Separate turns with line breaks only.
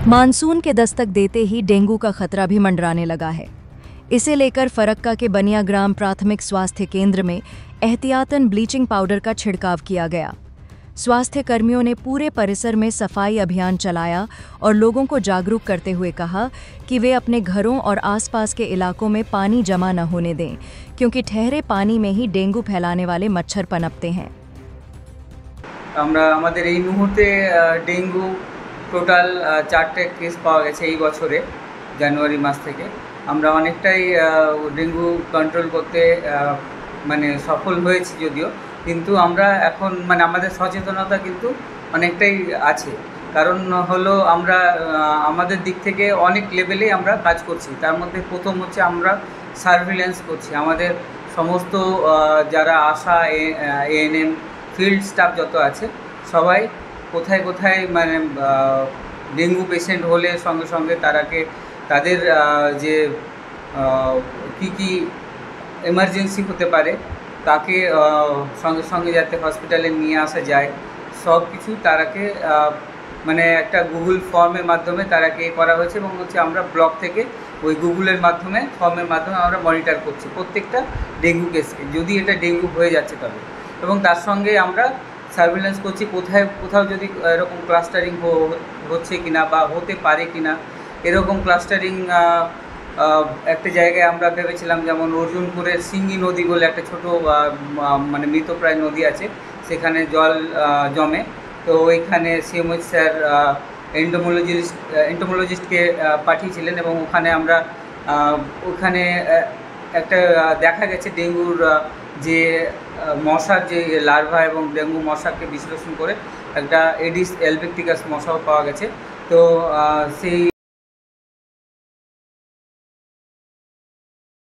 Monsoon के दस्तक देते ही dengue का खतरा भी मंडराने लगा है। इसे लेकर फरक्का के बनिया ग्राम प्राथमिक स्वास्थ्य केंद्र में एहतियातन ब्लीचिंग पाउडर का छिड़काव किया गया। स्वास्थ्य कर्मियों ने पूरे परिसर में सफाई अभियान चलाया और लोगों को जागरूक करते हुए कहा कि वे अपने घरों और आसपास के इलाकों में पानी जमा न होने दें, क्योंकि ठहरे पानी में ही डेंगू फैलाने वाले मच्छर पनपते हैं।
डेंगू টোটাল 4টে কেস পাওয়া গেছে এই বছরে জানুয়ারি মাস থেকে। আমরা অনেকটাই ডেঙ্গু কন্ট্রোল করতে মানে সফল হয়েছি যদিও, কিন্তু আমরা এখন মানে আমাদের সচেতনতা কিন্তু অনেকটাই আছে। কারণ হলো আমরা আমাদের দিক থেকে অনেক লেভেলেই আমরা কাজ করছি। তার মধ্যে প্রথম হচ্ছে আমরা সার্ভিলেন্স করছি। আমাদের সমস্ত যারা আশা এএনএম ফিল্ড স্টাফ যত আছে সবাই কোথায় কোথায় মানে ডেঙ্গু পেশেন্ট হলে সঙ্গে সঙ্গে তাদের যে কী এমার্জেন্সি হতে পারে, তাকে সঙ্গে সঙ্গে যাতে হসপিটালে নিয়ে আসা যায়, সব কিছু তারাকে মানে একটা গুগল ফর্মের মাধ্যমে তারাকে করা হয়েছে এবং হচ্ছে আমরা ব্লক থেকে ওই গুগলের মাধ্যমে ফর্মের মাধ্যমে আমরা মনিটর করছি প্রত্যেকটা ডেঙ্গু কেসকে, যদি এটা ডেঙ্গু হয়ে যাচ্ছে তবে। এবং তার সঙ্গে আমরা সার্ভিলেন্স করছি কোথাও যদি এরকম ক্লাস্টারিং হচ্ছে কিনা বা হতে পারে কিনা। এরকম ক্লাস্টারিং একটা জায়গায় আমরা ভেবেছিলাম, যেমন অর্জুনপুরের সিঙ্গি নদী বলে একটা ছোট মানে মৃতপ্রায় নদী আছে, সেখানে জল জমে। তো ওইখানে সিএমএইচ স্যার এন্টোমোলজিস্টকে পাঠিয়েছিলেন এবং ওখানে একটা দেখা গেছে ডেঙ্গুর যে মশার যে লার্ভা এবং ডেঙ্গু মশাকে বিশ্লেষণ করে একটা এডিস অ্যালবেক্টিকাস মশাও পাওয়া গেছে। তো সেই